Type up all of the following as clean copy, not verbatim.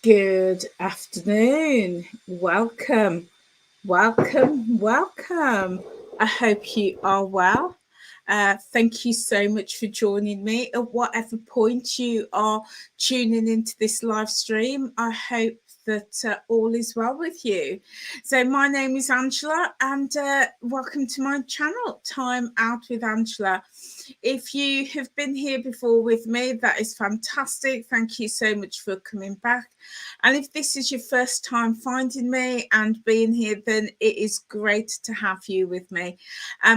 Good afternoon. Welcome. I hope you are well. Thank you so much for joining me at whatever point you are tuning into this live stream. I hope that all is well with you. So, my name is Angela, and welcome to my channel, Time Out with Angela. If you have been here before with me, that is fantastic. Thank you so much for coming back. And if this is your first time finding me and being here, then it is great to have you with me.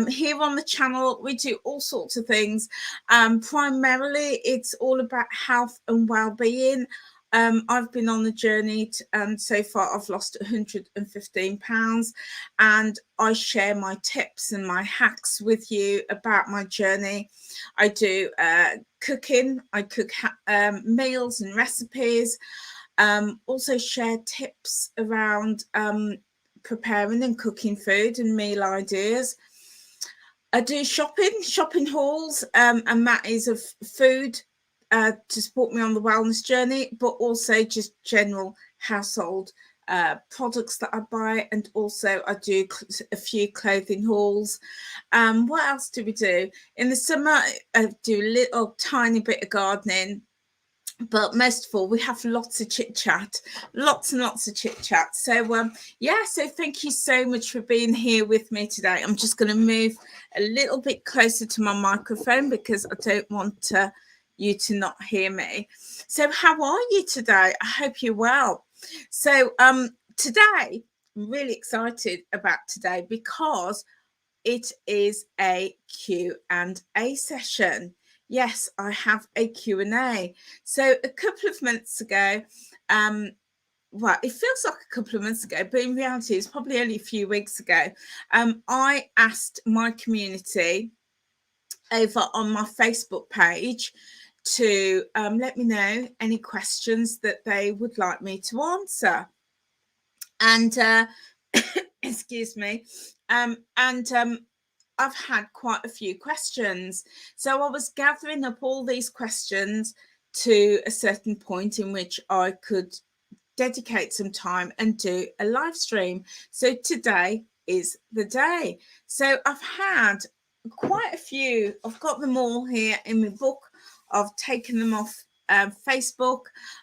Here on the channel, we do all sorts of things. Primarily, it's all about health and well-being. I've been on the journey and so far I've lost 115 pounds, and I share my tips and my hacks with you about my journey. I do cooking, I cook meals and recipes, also share tips around preparing and cooking food and meal ideas. I do shopping hauls, and that is of food to support me on the wellness journey, but also just general household products that I buy, and also I do a few clothing hauls. What else do we do? In the summer, I do a little tiny bit of gardening. But most of all, we have lots of chit chat, lots and lots of chit chat. So, so thank you so much for being here with me today. I'm just going to move a little bit closer to my microphone because I don't want you to not hear me. So, how are you today? I hope you're well. So, today, I'm really excited about today because it is a Q&A session. Yes, I have a Q&A. So a couple of months ago, well, it feels like a couple of months ago, but in reality, it's probably only a few weeks ago. I asked my community over on my Facebook page to let me know any questions that they would like me to answer. And excuse me. I've had quite a few questions. So I was gathering up all these questions to a certain point in which I could dedicate some time and do a live stream. So today is the day. So I've had quite a few. I've got them all here in my book. I've taken them off Facebook.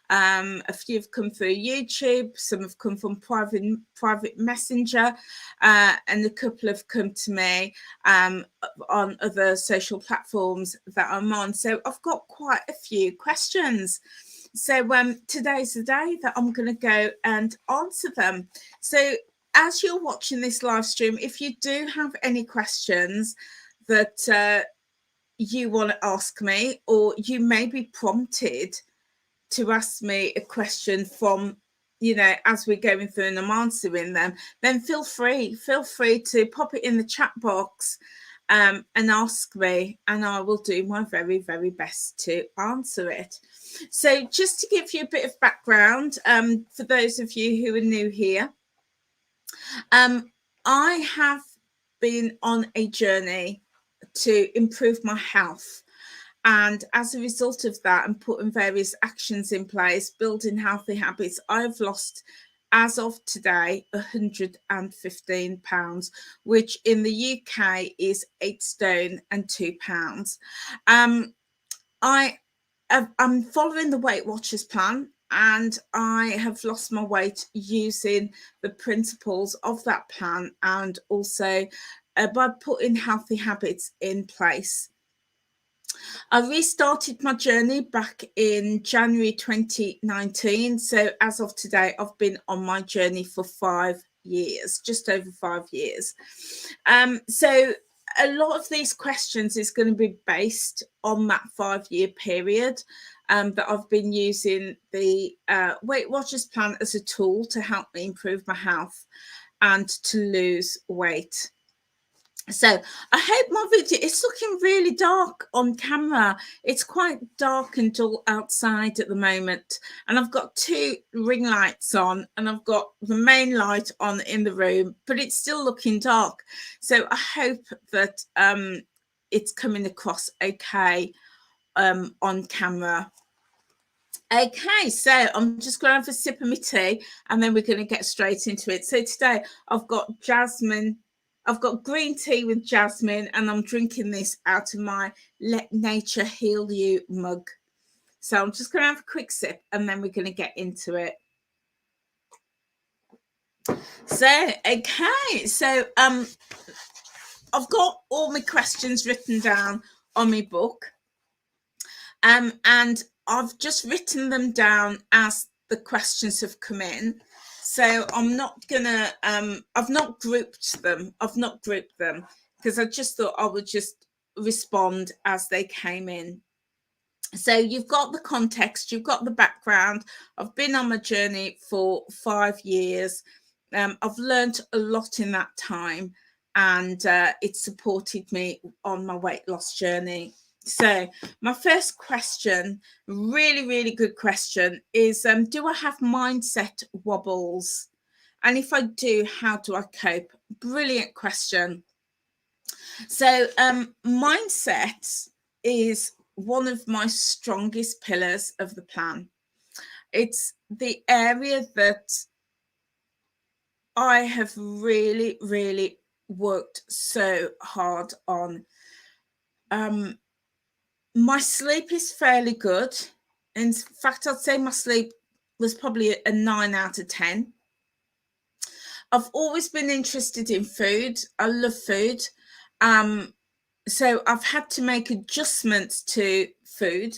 A few have come through YouTube. Some have come from private messenger, and a couple have come to me on other social platforms that I'm on. So I've got quite a few questions. So today's the day that I'm going to go and answer them. So as you're watching this live stream, if you do have any questions that you want to ask me, or you may be prompted to ask me a question from, as we're going through and I'm answering them, then feel free to pop it in the chat box and ask me, and I will do my very, very best to answer it. So just to give you a bit of background, for those of you who are new here, I have been on a journey to improve my health. And as a result of that, and putting various actions in place, building healthy habits, I've lost, as of today, 115 pounds, which in the UK is 8 stone and 2 pounds. I'm following the Weight Watchers plan, and I have lost my weight using the principles of that plan, and also by putting healthy habits in place. I restarted my journey back in January 2019. So as of today, I've been on my journey for 5 years, just over 5 years. So a lot of these questions is going to be based on that 5-year period that I've been using the Weight Watchers plan as a tool to help me improve my health and to lose weight. So I hope my video is looking really dark on camera. It's quite dark and dull outside at the moment, and I've got 2 ring lights on, and I've got the main light on in the room, but it's still looking dark. So I hope that it's coming across okay on camera. Okay, so I'm just going to have a sip of my tea and then we're going to get straight into it. So today I've got jasmine, I've got green tea with jasmine, and I'm drinking this out of my Let Nature Heal You mug. So I'm just going to have a quick sip and then we're going to get into it. So, okay, so I've got all my questions written down on my book. And I've just written them down as the questions have come in. So I'm not gonna, I've not grouped them. Because I just thought I would just respond as they came in. So you've got the context, you've got the background. I've been on my journey for 5 years. I've learned a lot in that time, and it supported me on my weight loss journey. So my first question, really good question, is do I have mindset wobbles? And if I do, how do I cope? Brilliant question. So mindset is one of my strongest pillars of the plan. It's the area that I have really worked so hard on. My sleep is fairly good. In fact, I'd say my sleep was probably a 9 out of 10. I've always been interested in food. I love food. So I've had to make adjustments to food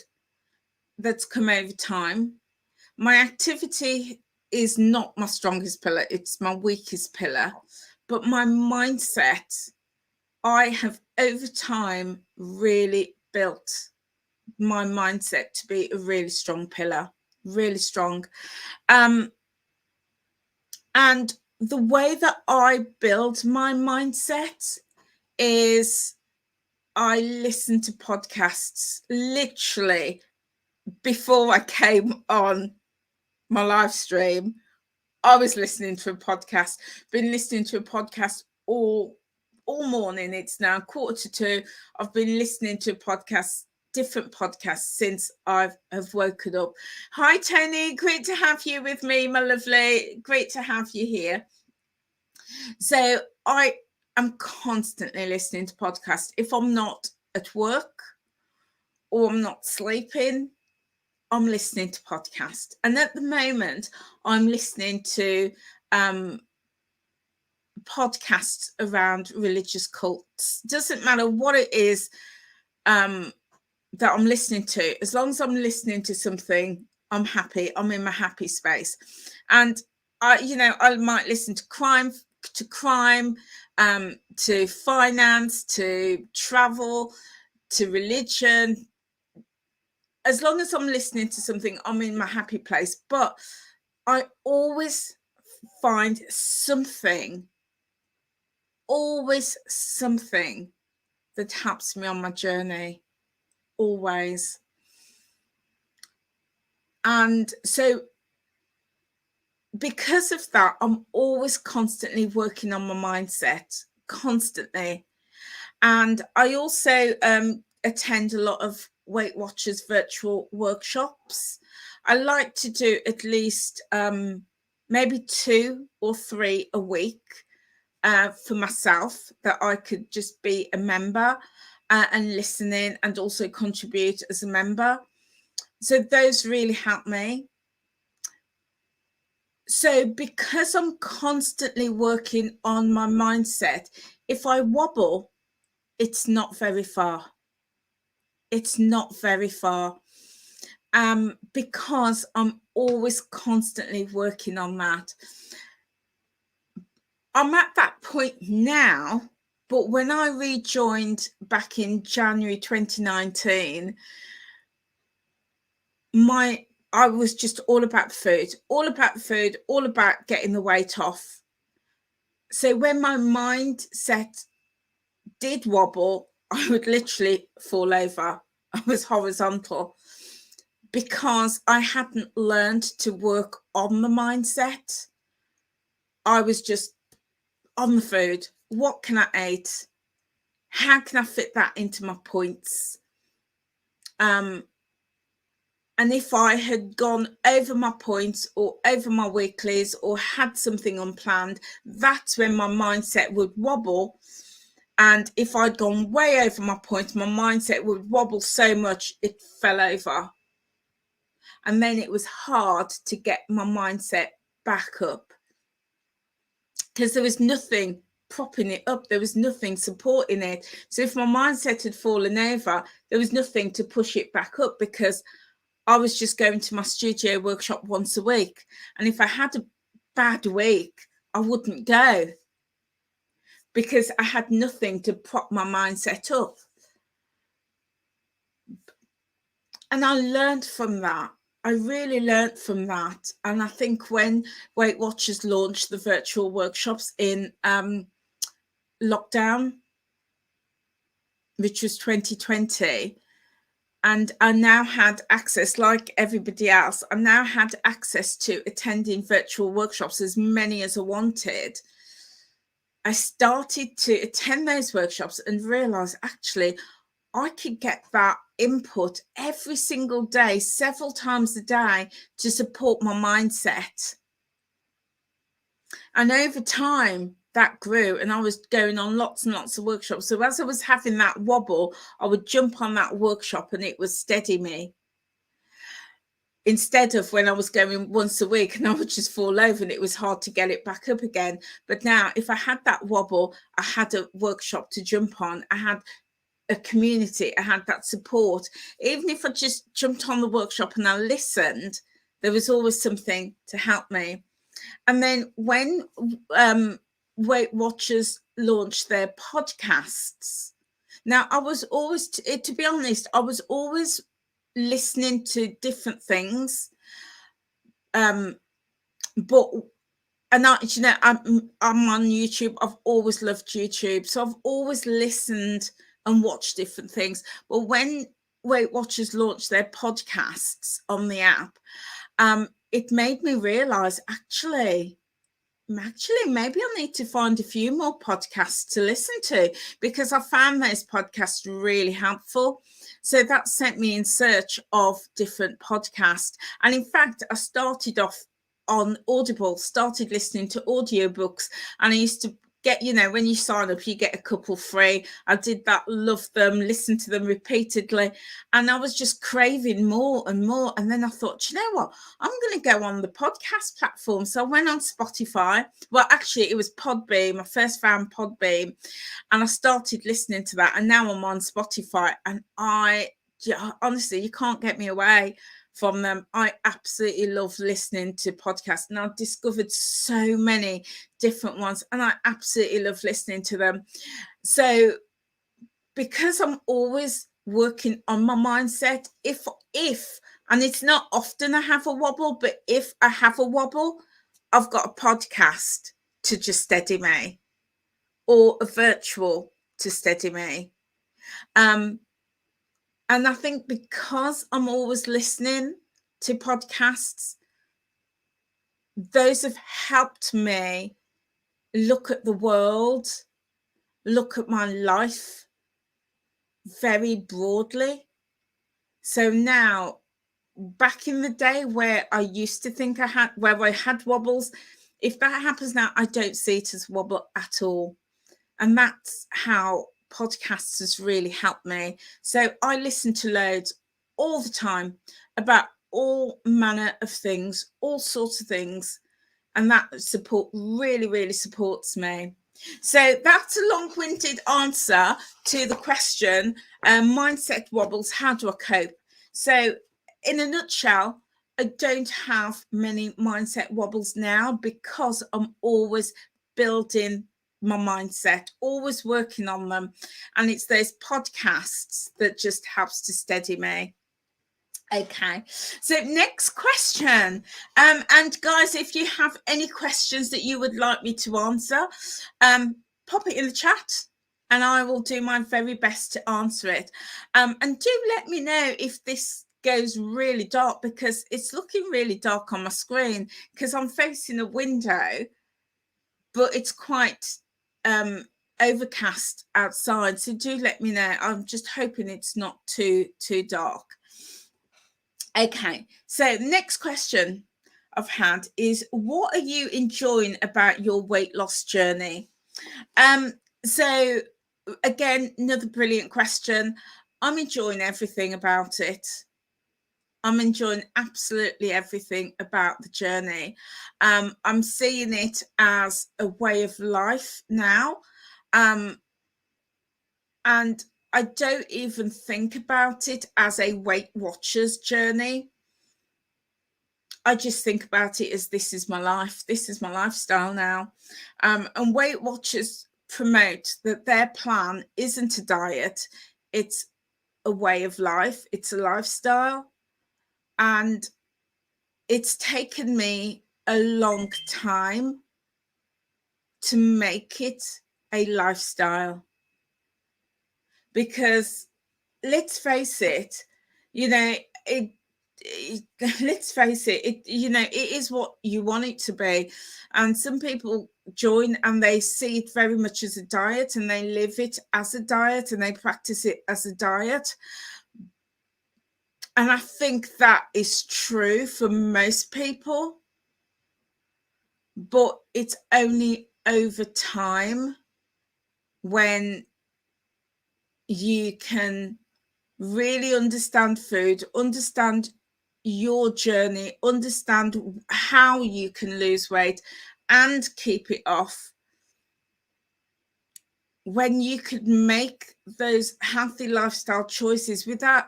that's come over time. My activity is not my strongest pillar. It's my weakest pillar. But my mindset, I have over time really built my mindset to be a really strong pillar, really strong. And the way that I build my mindset is I listen to podcasts literally before I came on my live stream. I was listening to a podcast, been listening to a podcast all morning. It's now 1:45. I've been listening to different podcasts since have woken up. Hi, Tony. Great to have you with me, my lovely. Great to have you here. So I am constantly listening to podcasts. If I'm not at work or I'm not sleeping, I'm listening to podcasts. And at the moment, I'm listening to podcasts around religious cults. Doesn't matter what it is that I'm listening to. As long as I'm listening to something, I'm happy. I'm in my happy space. And I might listen to crime, to finance, to travel, to religion. As long as I'm listening to something, I'm in my happy place. But I always find something that helps me on my journey. Always. And so because of that, I'm always constantly working on my mindset, constantly. And I also attend a lot of Weight Watchers virtual workshops. I like to do at least maybe 2 or 3 a week for myself, that I could just be a member and listen in and also contribute as a member. So those really help me. So because I'm constantly working on my mindset, if I wobble, it's not very far. It's not very far. Because I'm always constantly working on that. I'm at that point now, but when I rejoined back in January 2019, I was just all about food, all about getting the weight off. So when my mindset did wobble, I would literally fall over. I was horizontal because I hadn't learned to work on the mindset. I was just on the food. What can I eat? How can I fit that into my points? And if I had gone over my points or over my weeklies or had something unplanned, that's when my mindset would wobble. And if I'd gone way over my points, my mindset would wobble so much it fell over. And then it was hard to get my mindset back up because there was nothing propping it up. There was nothing supporting it. So if my mindset had fallen over, there was nothing to push it back up because I was just going to my studio workshop once a week. And if I had a bad week, I wouldn't go because I had nothing to prop my mindset up. And I learned from that. I really learned from that. And I think when Weight Watchers launched the virtual workshops in lockdown, which was 2020, and I now had access, like everybody else, I now had access to attending virtual workshops, as many as I wanted. I started to attend those workshops and realized actually I could get that input every single day, several times a day, to support my mindset. And over time, that grew, and I was going on lots and lots of workshops. So as I was having that wobble, I would jump on that workshop and it would steady me. Instead of when I was going once a week and I would just fall over and it was hard to get it back up again. But now if I had that wobble, I had a workshop to jump on. I had a community, I had that support. Even if I just jumped on the workshop and I listened, there was always something to help me. And then when Weight Watchers launched their podcasts, now I was always, to be honest, I was always listening to different things. But and I, you know, I'm on YouTube. I've always loved YouTube, so I've always listened and watched different things. But when Weight Watchers launched their podcasts on the app, it made me realize actually maybe I need to find a few more podcasts to listen to, because I found those podcasts really helpful. So that sent me in search of different podcasts. And in fact, I started off on Audible, started listening to audiobooks, and I used to get, you know, when you sign up, you get a couple free. I did that, loved them, listened to them repeatedly, and I was just craving more and more. And then I thought, you know what, I'm going to go on the podcast platform. So I went on Spotify. Well, actually, it was Podbeam. I first found Podbeam, and I started listening to that. And now I'm on Spotify, and honestly, you can't get me away from them. I absolutely love listening to podcasts, and I've discovered so many different ones, and I absolutely love listening to them. So because I'm always working on my mindset, if and it's not often I have a wobble, but if I have a wobble, I've got a podcast to just steady me, or a virtual to steady me. And I think because I'm always listening to podcasts, those have helped me look at the world, look at my life very broadly. So now, back in the day where I used to think I had wobbles, if that happens now, I don't see it as wobble at all. And that's how podcasts has really helped me. So I listen to loads all the time about all manner of things, all sorts of things, and that support really, really supports me. So that's a long-winded answer to the question, mindset wobbles, how do I cope? So in a nutshell, I don't have many mindset wobbles now because I'm always building my mindset, always working on them. And it's those podcasts that just helps to steady me. Okay, so next question. And guys, if you have any questions that you would like me to answer, pop it in the chat and I will do my very best to answer it. And do let me know if this goes really dark, because it's looking really dark on my screen because I'm facing a window, but it's quite overcast outside. So do let me know. I'm just hoping it's not too dark. Okay, so next question I've had is, what are you enjoying about your weight loss journey? So again, another brilliant question. I'm enjoying everything about it. I'm enjoying absolutely everything about the journey. I'm seeing it as a way of life now. And I don't even think about it as a Weight Watchers journey. I just think about it as, this is my life. This is my lifestyle now. And Weight Watchers promote that their plan isn't a diet. It's a way of life. It's a lifestyle. And it's taken me a long time to make it a lifestyle. Because let's face it, let's face it, it is what you want it to be. And some people join and they see it very much as a diet, and they live it as a diet, and they practice it as a diet. And I think that is true for most people, but it's only over time when you can really understand food, understand your journey, understand how you can lose weight and keep it off. When you could make those healthy lifestyle choices without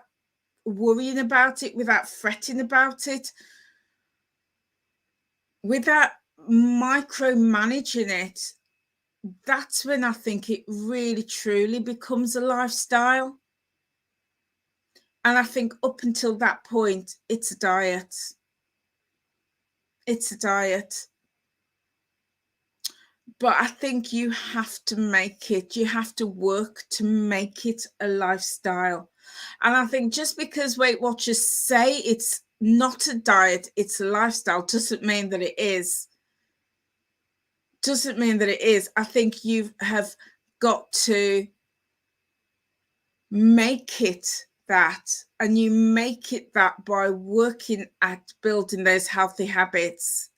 worrying about it, without fretting about it, without micromanaging it, that's when I think it really truly becomes a lifestyle. And I think up until that point, it's a diet. It's a diet. But I think you have to make it, you have to work to make it a lifestyle. And I think just because Weight Watchers say it's not a diet, it's a lifestyle, doesn't mean that it is. Doesn't mean that it is. I think you have got to make it that, and you make it that by working at building those healthy habits.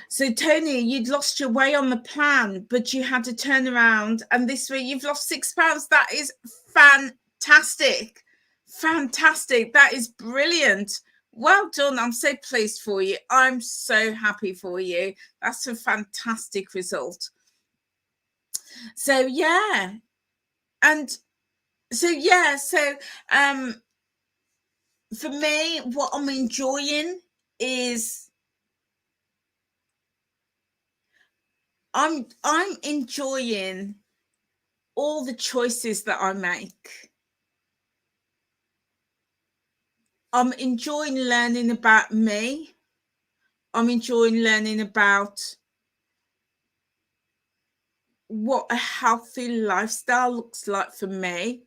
So Tony, you'd lost your way on the plan, but you had to turn around, and this week you've lost 6 pounds. That is fantastic. Fantastic. That is brilliant. Well done. I'm so pleased for you. I'm so happy for you. That's a fantastic result. So yeah. And so yeah, so for me, what I'm enjoying is I'm enjoying all the choices that I make. I'm enjoying learning about me. I'm enjoying learning about what a healthy lifestyle looks like for me.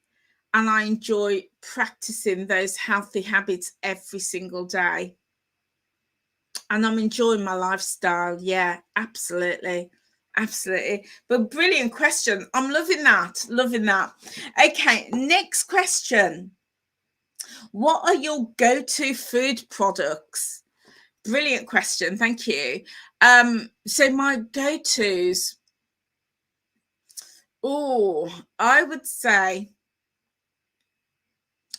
And I enjoy practicing those healthy habits every single day. And I'm enjoying my lifestyle. Yeah, absolutely. Absolutely. But brilliant question. I'm loving that. Loving that. Okay, next question. What are your go-to food products? Brilliant question. Thank you. So my go-tos, I would say,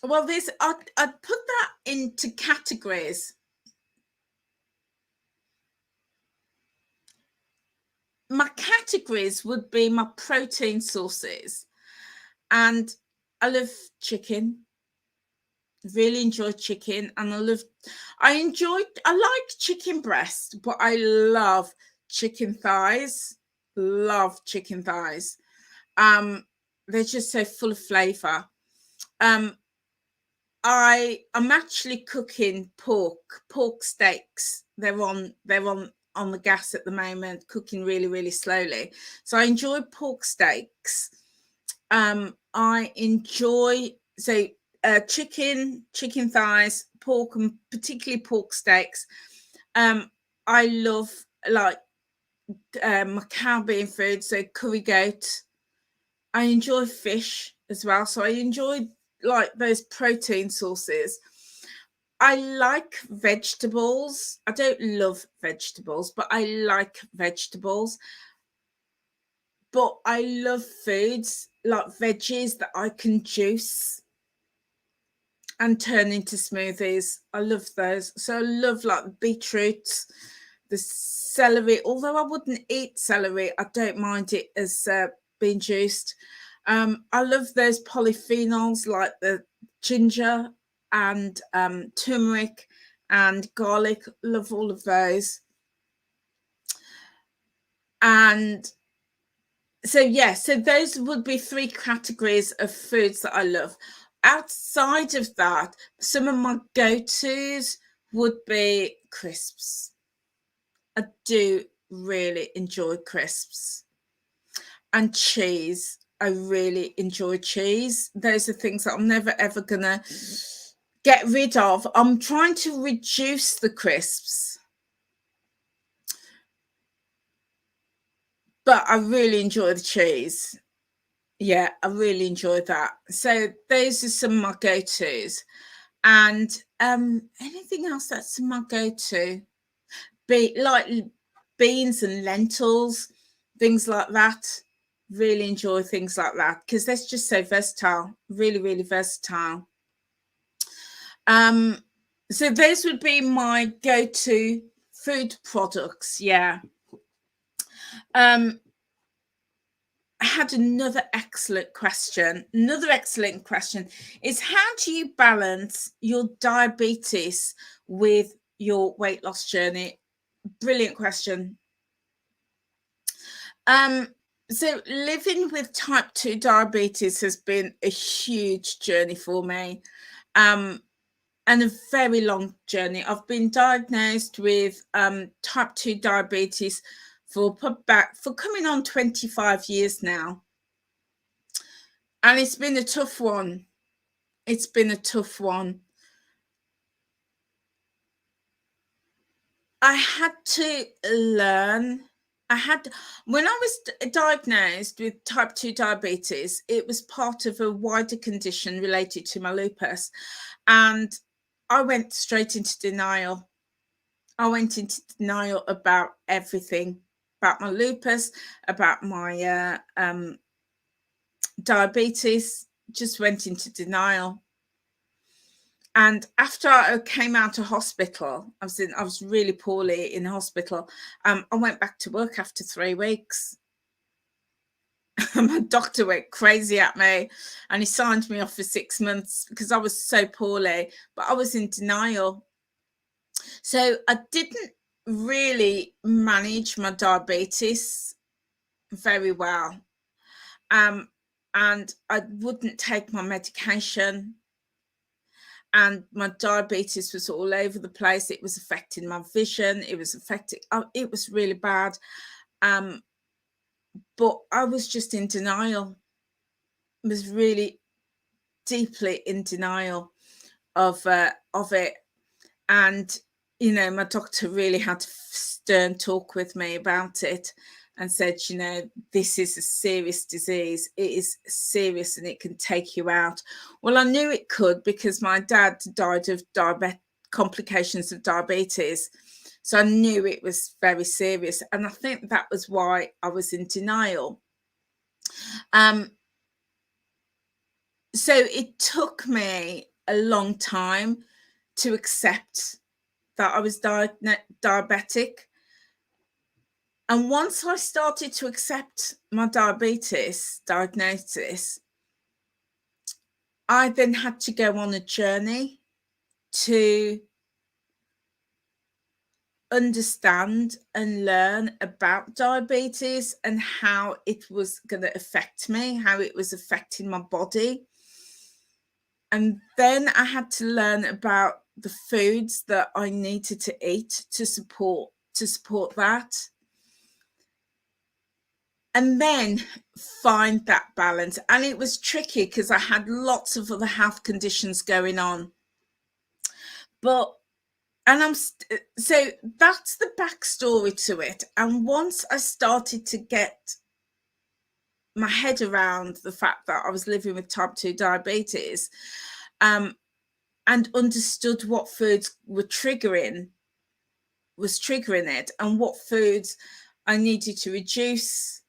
well, I'd put that into categories. My categories would be my protein sources. And I love chicken. Really enjoy chicken. And I like chicken breast, but I love chicken thighs. Love chicken thighs. They're just so full of flavor. I'm actually cooking pork steaks. They're on the gas at the moment, cooking really, really slowly. So I enjoy pork steaks. I enjoy chicken thighs, pork, and particularly pork steaks. I love my Caribbean food, so curry goat. I enjoy fish as well, so I enjoy like those protein sources. I like vegetables. I don't love vegetables, but I like vegetables. But I love foods like veggies that I can juice and turn into smoothies. I love those. So I love like beetroot, the celery. Although I wouldn't eat celery, I don't mind it as being juiced. I love those polyphenols like the ginger and turmeric and garlic. Love all of those. And so yeah, so those would be 3 categories of foods that I love. Outside of that, some of my go-tos would be crisps. I do really enjoy crisps. And cheese. I really enjoy cheese. Those are things that I'm never ever gonna get rid of. I'm trying to reduce the crisps, but I really enjoy the cheese. Yeah, I really enjoy that. So those are some of my go-tos. And anything else that's my go-to? Like beans and lentils, things like that. Really enjoy things like that because that's just so versatile. Really, really versatile. So those would be my go-to food products. Yeah. I had another excellent question. Another excellent question is, how do you balance your diabetes with your weight loss journey? Brilliant question. So living with type 2 diabetes has been a huge journey for me. And a very long journey. I've been diagnosed with type 2 diabetes for coming on 25 years now. And it's been a tough one. It's been a tough one. I had to learn. When I was diagnosed with type 2 diabetes, it was part of a wider condition related to my lupus. And I went straight into denial. I went into denial about everything, about my lupus, about my diabetes, just went into denial. And after I came out of hospital, I was really poorly in hospital. I went back to work after 3 weeks. My doctor went crazy at me and he signed me off for 6 months because I was so poorly, but I was in denial. So I didn't really manage my diabetes very well. And I wouldn't take my medication. And my diabetes was all over the place. It was affecting my vision. It was it was really bad. But I was just in denial. I was really deeply in denial of it. And, you know, my doctor really had to stern talk with me about it and said, you know, this is a serious disease. It is serious and it can take you out. Well, I knew it could because my dad died of complications of diabetes. So I knew it was very serious. And I think that was why I was in denial. So it took me a long time to accept that I was diabetic. And once I started to accept my diabetes diagnosis, I then had to go on a journey to understand and learn about diabetes and how it was going to affect me, how it was affecting my body. And then I had to learn about the foods that I needed to eat to support that. And then find that balance. And it was tricky because I had lots of other health conditions going on. So that's the backstory to it. And once I started to get my head around the fact that I was living with type 2 diabetes, and understood what foods was triggering it, and what foods I needed to reduce,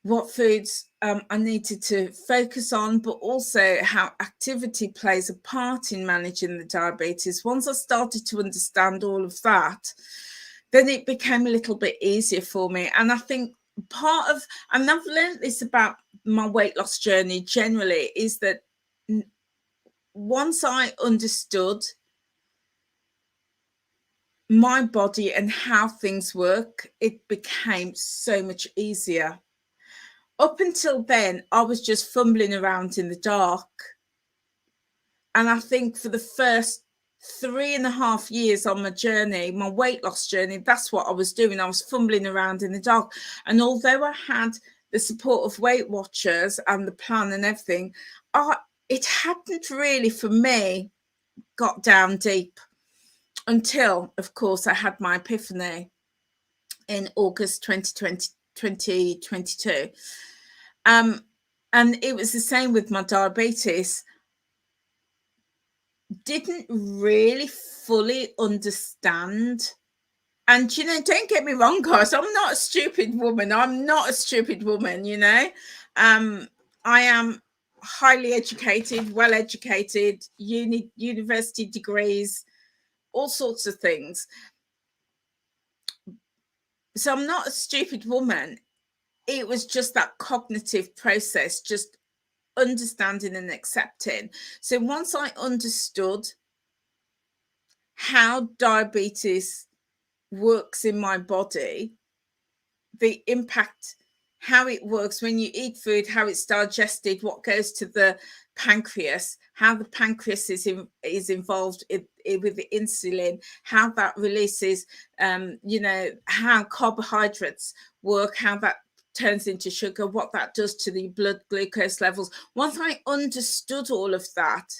what foods I needed to focus on, but also how activity plays a part in managing the diabetes. Once I started to understand all of that, then it became a little bit easier for me. And I think part of, and I've learned this about my weight loss journey generally, is that once I understood my body and how things work, it became so much easier. Up until then, I was just fumbling around in the dark. And I think for the first 3.5 years on my journey, my weight loss journey, that's what I was doing. I was fumbling around in the dark. And although I had the support of Weight Watchers and the plan and everything, it hadn't really, for me, got down deep until, of course, I had my epiphany in August 2022. And it was the same with my diabetes. Didn't really fully understand. And, you know, don't get me wrong, guys, I'm not a stupid woman. I'm not a stupid woman, you know. I am highly educated, well educated, university degrees, all sorts of things. So I'm not a stupid woman. It was just that cognitive process, just understanding and accepting. So once I understood how diabetes works in my body, the impact, how it works when you eat food, how it's digested, what goes to the pancreas, how the pancreas is involved with the insulin, how that releases, you know, how carbohydrates work, how that turns into sugar, what that does to the blood glucose levels. Once I understood all of that,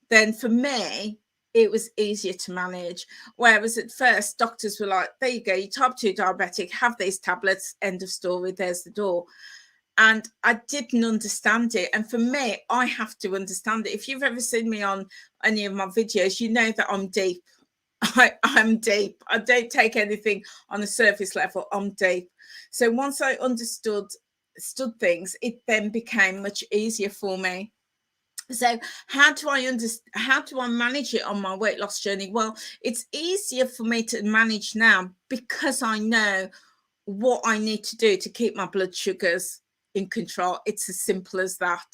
then for me, it was easier to manage. Whereas at first, doctors were like, there you go, you're type 2 diabetic, have these tablets, end of story, there's the door. And I didn't understand it. And for me, I have to understand it. If you've ever seen me on any of my videos, you know that I'm deep. I'm deep. I don't take anything on a surface level. I'm deep. So once I understood things, it then became much easier for me. So how do I manage it on my weight loss journey? Well, it's easier for me to manage now because I know what I need to do to keep my blood sugars in control. It's as simple as that.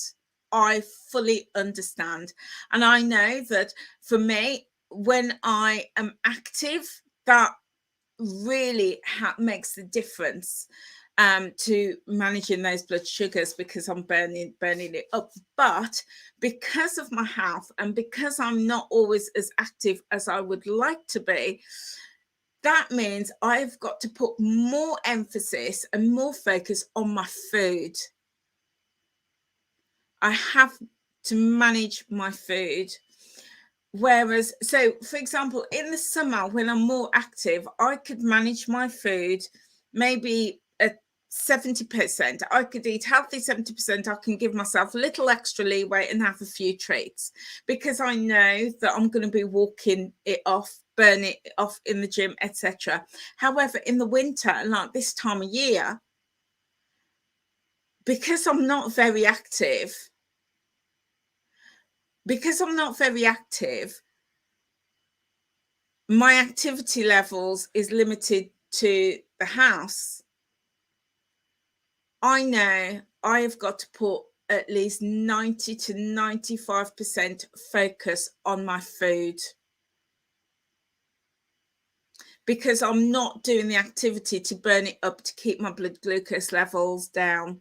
I fully understand. And I know that for me, when I am active, that really makes the difference to managing those blood sugars, because I'm burning it up. But because of my health and because I'm not always as active as I would like to be, that means I've got to put more emphasis and more focus on my food. I have to manage my food. Whereas, so for example, in the summer when I'm more active, I could manage my food maybe at 70%. I could eat healthy 70%. I can give myself a little extra leeway and have a few treats because I know that I'm going to be walking it off, burn it off in the gym, etc. However, in the winter, like this time of year, because I'm not very active, my activity levels is limited to the house. I know I have got to put at least 90 to 95% focus on my food because I'm not doing the activity to burn it up to keep my blood glucose levels down.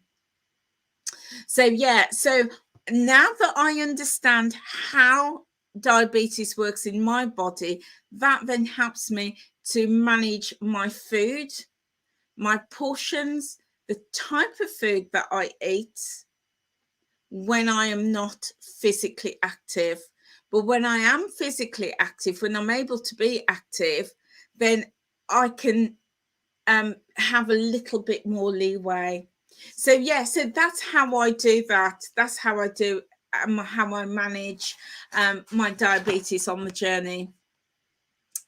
So yeah, so now that I understand how diabetes works in my body, that then helps me to manage my food, my portions, the type of food that I eat when I am not physically active. But when I am physically active, when I'm able to be active, then I can have a little bit more leeway. So yeah, so that's how I do that. That's how I do how I manage my diabetes on the journey.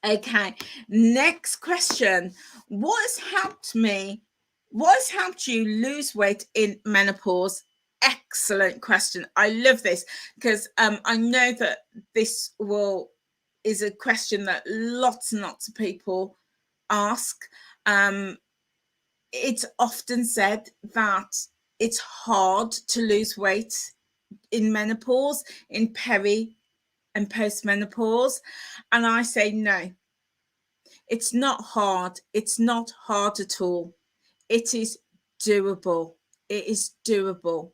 Okay, next question. What has helped me? What has helped you lose weight in menopause? Excellent question. I love this because I know that this is a question that lots and lots of people ask. It's often said that it's hard to lose weight in menopause, in peri and postmenopause, and I say no. It's not hard. It's not hard at all. It is doable. It is doable.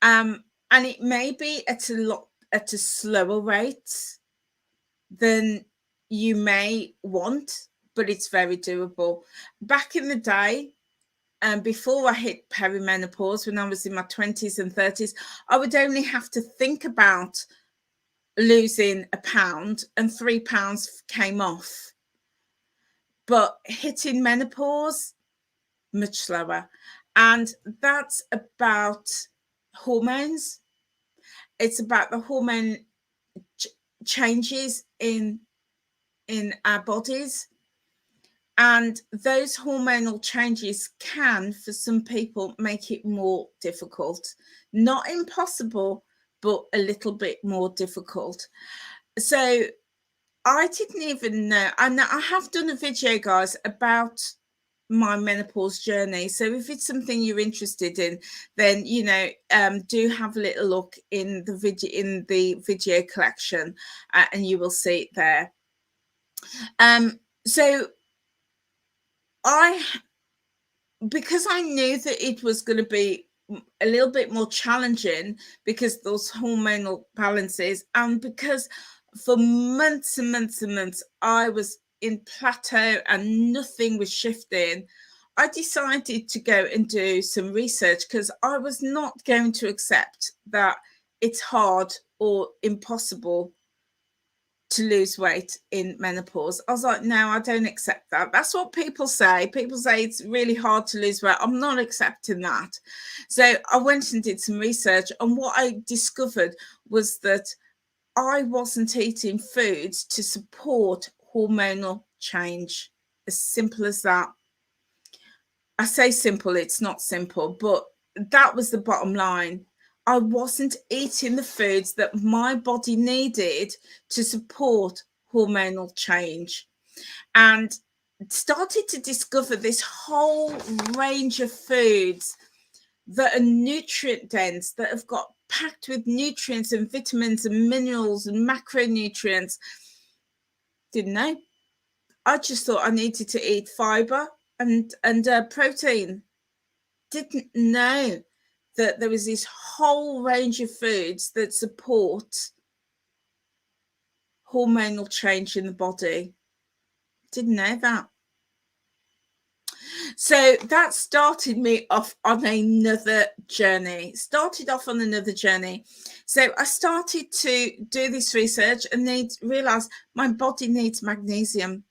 And it may be at a slower rate than you may want, but it's very doable. Back in the day, before I hit perimenopause, when I was in my 20s and 30s, I would only have to think about losing a pound and 3 pounds came off. But hitting menopause, much slower. And that's about hormones. It's about the hormone changes in our bodies. And those hormonal changes can, for some people, make it more difficult. Not impossible, but a little bit more difficult. So I didn't even know. And I have done a video, guys, about my menopause journey. So if it's something you're interested in, then do have a little look in the video collection, and you will see it there. So because I knew that it was going to be a little bit more challenging because those hormonal balances, and because for months and months and months I was in plateau and nothing was shifting, I decided to go and do some research because I was not going to accept that it's hard or impossible to lose weight in menopause. I was like, no, I don't accept that. That's what people say. People say it's really hard to lose weight. I'm not accepting that. So I went and did some research, and what I discovered was that I wasn't eating foods to support hormonal change. As simple as that. I say simple, it's not simple, but that was the bottom line. I wasn't eating the foods that my body needed to support hormonal change, and started to discover this whole range of foods that are nutrient dense, that have got packed with nutrients and vitamins and minerals and macronutrients. Didn't know. I just thought I needed to eat fiber and protein. Didn't know that there was this whole range of foods that support hormonal change in the body. Didn't know that. So that started me off on another journey. So I started to do this research and realized my body needs magnesium.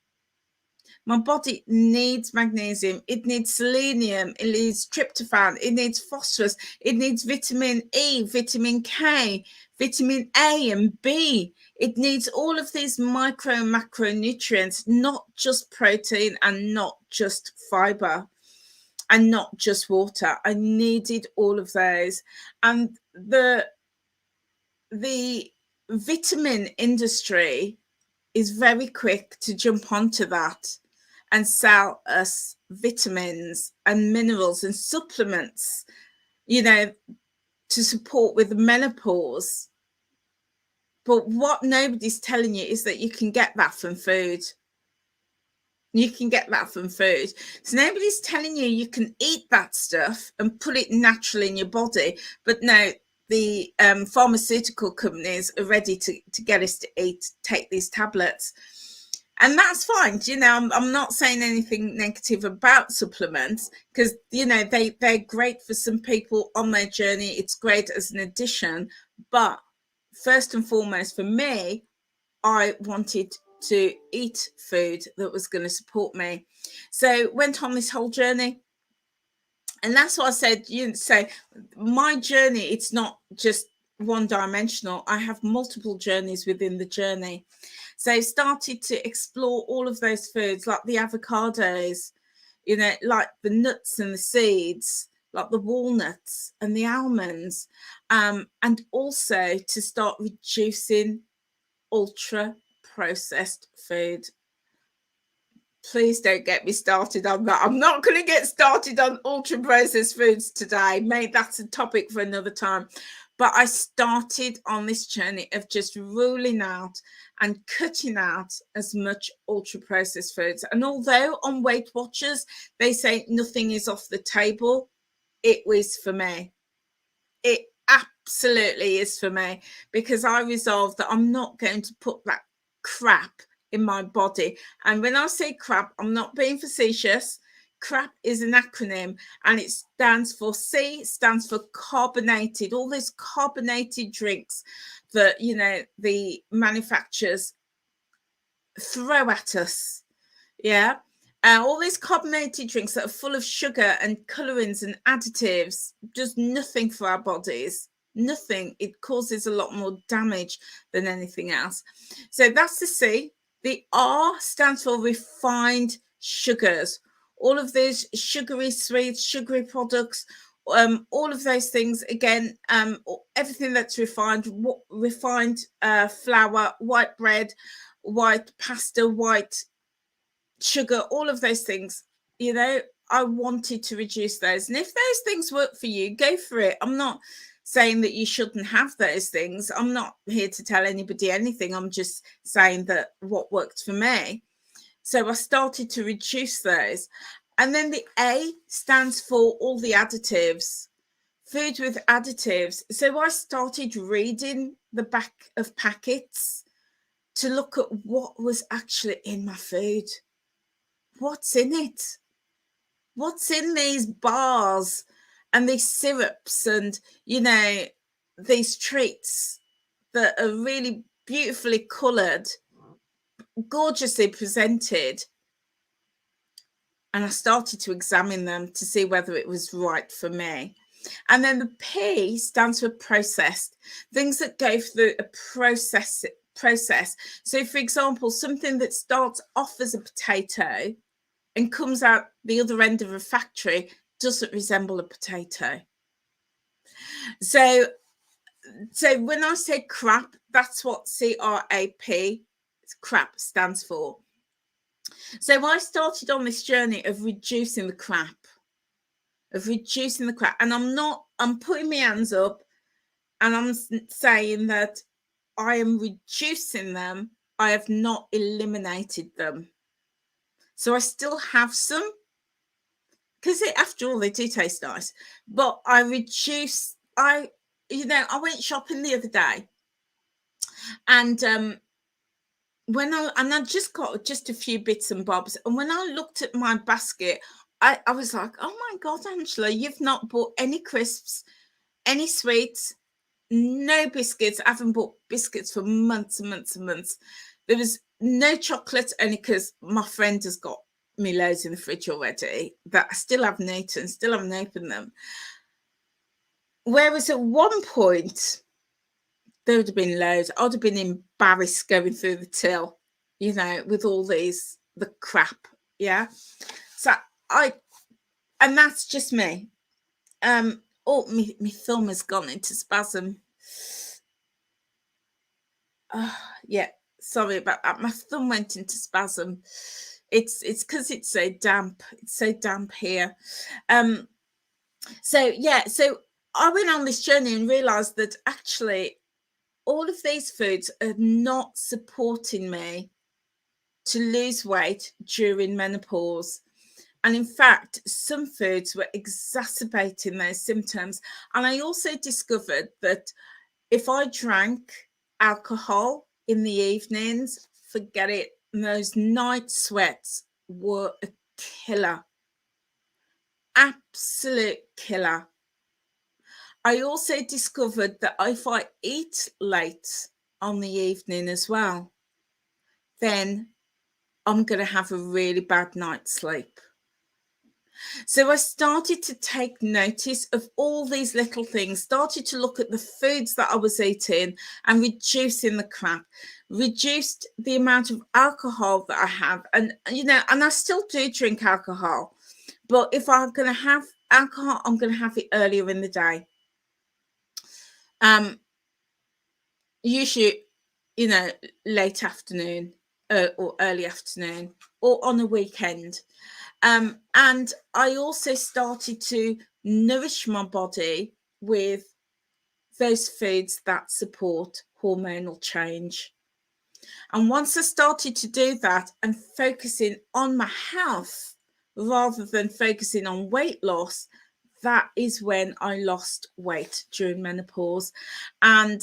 My body needs magnesium. It needs selenium. It needs tryptophan. It needs phosphorus. It needs vitamin E, vitamin K, vitamin A and B. It needs all of these micro and macronutrients, not just protein and not just fiber and not just water. I needed all of those. And the vitamin industry is very quick to jump onto that and sell us vitamins and minerals and supplements, to support with menopause. But what nobody's telling you is that you can get that from food. You can get that from food. So nobody's telling you can eat that stuff and put it naturally in your body. But no, the pharmaceutical companies are ready to get us to take these tablets. And that's fine. I'm not saying anything negative about supplements, because, they're great for some people on their journey. It's great as an addition. But first and foremost, for me, I wanted to eat food that was going to support me. So went on this whole journey. And that's what I said. So my journey, it's not just one-dimensional. I have multiple journeys within the journey. So I started to explore all of those foods, like the avocados, you know, like the nuts and the seeds, like the walnuts and the almonds, and also to start reducing ultra processed food. Please don't get me started on that. I'm not going to get started on ultra processed foods today. Maybe that's a topic for another time. But I started on this journey of just ruling out and cutting out as much ultra processed foods. And although on Weight Watchers they say nothing is off the table, it was for me. It absolutely is for me, because I resolved that I'm not going to put that crap in my body. And when I say crap, I'm not being facetious. CRAP is an acronym, and it stands for stands for carbonated, all those carbonated drinks that, you know, the manufacturers throw at us. Yeah. All these carbonated drinks that are full of sugar and colorings and additives, just nothing for our bodies. Nothing. It causes a lot more damage than anything else. So that's the C. The R stands for refined sugars. All of these sugary sweets, sugary products, all of those things, again, everything that's refined, flour, white bread, white pasta, white sugar, all of those things, you know, I wanted to reduce those. And if those things work for you, go for it. I'm not saying that you shouldn't have those things. I'm not here to tell anybody anything. I'm just saying that what worked for me. So I started to reduce those. And then the A stands for all the additives, food with additives. So I started reading the back of packets to look at what was actually in my food. What's in it? What's in these bars and these syrups and, you know, these treats that are really beautifully coloured, gorgeously presented? And I started to examine them to see whether it was right for me. And then the P stands for processed, things that go through a process. So, for example, something that starts off as a potato and comes out the other end of a factory doesn't resemble a potato. So when I say crap, that's what CRAP, crap, stands for. So I started on this journey of reducing the crap, and I'm putting my hands up and I'm saying that I am reducing them. I have not eliminated them. So I still have some, because after all, they do taste nice, but I reduce. I went shopping the other day, and I just got just a few bits and bobs, and when I looked at my basket, I was like, oh my God, Angela, you've not bought any crisps, any sweets, no biscuits. I haven't bought biscuits for months and months and months. There was no chocolate, only because my friend has got me loads in the fridge already that I still haven't eaten, still haven't opened them. Whereas at one point, there would have been loads. I'd have been embarrassed going through the till, you know, with all the crap. Yeah. So and that's just me. Oh, my thumb has gone into spasm. Yeah, sorry about that. My thumb went into spasm. It's because it's so damp. It's so damp here. So I went on this journey and realized that actually all of these foods are not supporting me to lose weight during menopause. And in fact, some foods were exacerbating those symptoms. And I also discovered that if I drank alcohol in the evenings, forget it. Those night sweats were a killer. Absolute killer. I also discovered that if I eat late on the evening as well, then I'm going to have a really bad night's sleep. So I started to take notice of all these little things, started to look at the foods that I was eating and reducing the crap, reduced the amount of alcohol that I have. And, you know, and I still do drink alcohol, but if I'm going to have alcohol, I'm going to have it earlier in the day. Usually, you know, late afternoon or early afternoon or on a weekend. And I also started to nourish my body with those foods that support hormonal change. And once I started to do that and focusing on my health rather than focusing on weight loss, that is when I lost weight during menopause. And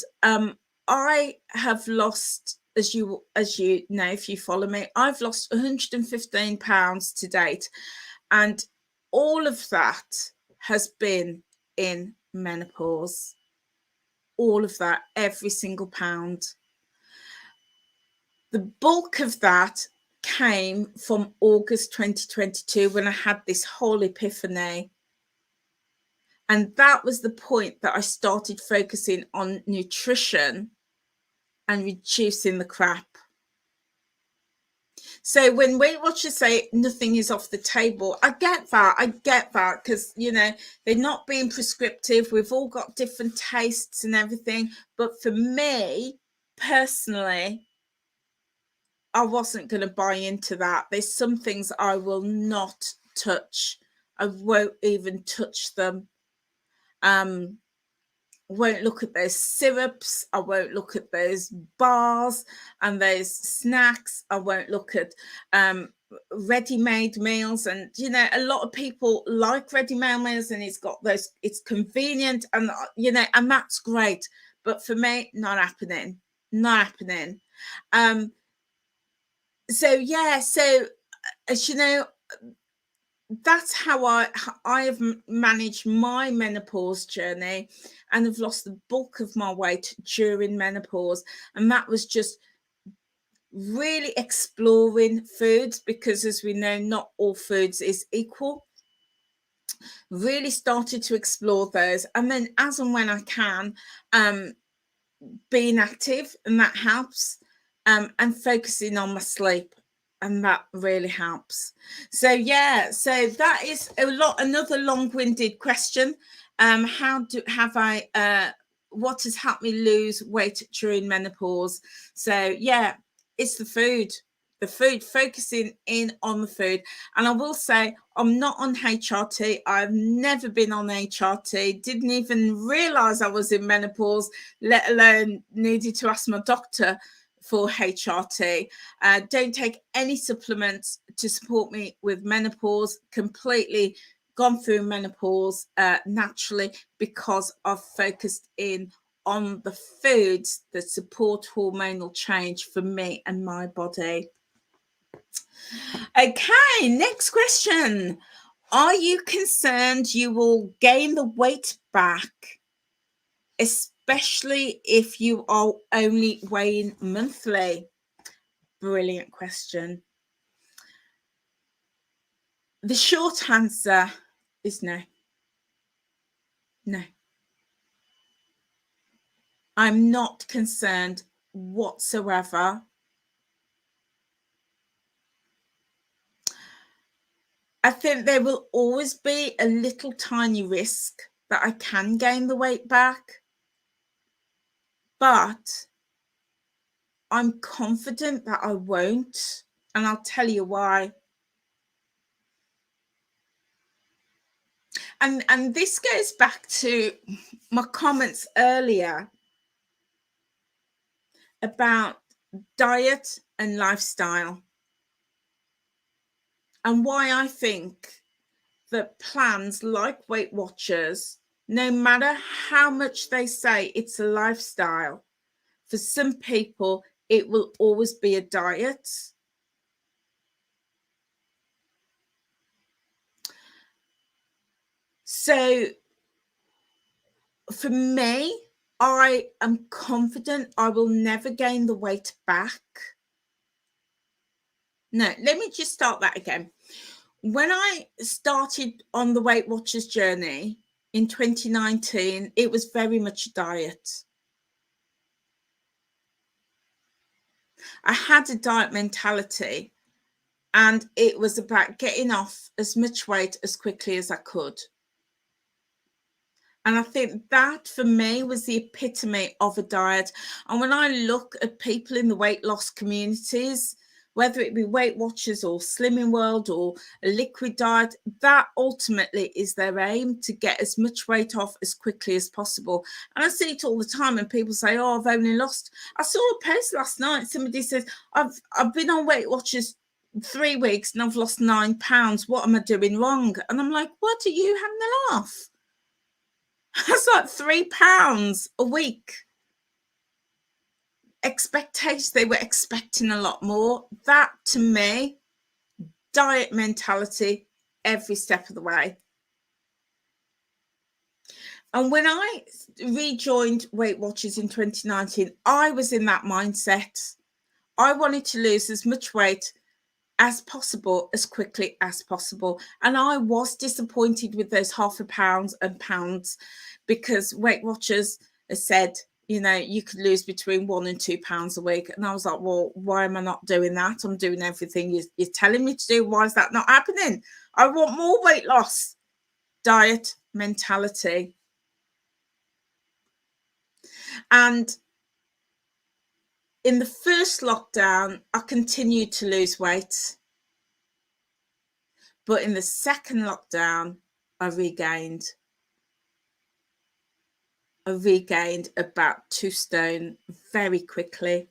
I have lost, as you know, if you follow me, I've lost 115 pounds to date. And all of that has been in menopause. All of that, every single pound. The bulk of that came from August 2022 when I had this whole epiphany. And that was the point that I started focusing on nutrition and reducing the crap. So when Weight Watchers say nothing is off the table, I get that because, you know, they're not being prescriptive. We've all got different tastes and everything. But for me personally, I wasn't going to buy into that. There's some things I will not touch. I won't even touch them. Won't look at those syrups. I won't look at those bars and those snacks. I won't look at ready-made meals. And, you know, a lot of people like ready-made meals and it's convenient and, you know, and that's great. But for me, not happening. So, yeah, so, as you know, that's how I have managed my menopause journey and have lost the bulk of my weight during menopause. And that was just really exploring foods because, as we know, not all foods is equal. Really started to explore those. And then as and when I can, being active, and that helps, and focusing on my sleep. And that really helps. So yeah, so that is another long-winded question. What has helped me lose weight during menopause? So yeah, it's the food, focusing in on the food. And I will say, I'm not on HRT. I've never been on HRT, didn't even realize I was in menopause, let alone needed to ask my doctor for HRT. Don't take any supplements to support me with menopause. Completely gone through menopause naturally because I've focused in on the foods that support hormonal change for me and my body. Okay, next question. Are you concerned you will gain the weight back, especially if you are only weighing monthly? Brilliant question. The short answer is no. No. I'm not concerned whatsoever. I think there will always be a little tiny risk that I can gain the weight back, but I'm confident that I won't, and I'll tell you why. And this goes back to my comments earlier about diet and lifestyle, and why I think that plans like Weight Watchers, no matter how much they say it's a lifestyle, for some people it will always be a diet. So for me, I am confident I will never gain the weight back. No, let me just start that again. when I started on the Weight Watchers journey in 2019, it was very much a diet. I had a diet mentality, and it was about getting off as much weight as quickly as I could. And I think that for me was the epitome of a diet. And when I look at people in the weight loss communities, whether it be Weight Watchers or Slimming World or a liquid diet, that ultimately is their aim, to get as much weight off as quickly as possible. And I see it all the time, and people say, oh, I've only lost. I saw a post last night. Somebody says, I've been on Weight Watchers 3 weeks and I've lost 9 pounds. What am I doing wrong? And I'm like, what are you having a laugh? That's like £3 a week. Expectations, they were expecting a lot more. That to me, diet mentality every step of the way. And when I rejoined Weight Watchers in 2019, I was in that mindset. I wanted to lose as much weight as possible, as quickly as possible. And I was disappointed with those £0.5 pounds and pounds, because Weight Watchers has said, you know, you could lose between £1 and £2 a week. And I was like, well, why am I not doing that? I'm doing everything you're telling me to do. Why is that not happening? I want more weight loss. Diet mentality. And in the first lockdown, I continued to lose weight. But in the second lockdown, I regained about 2 stone very quickly.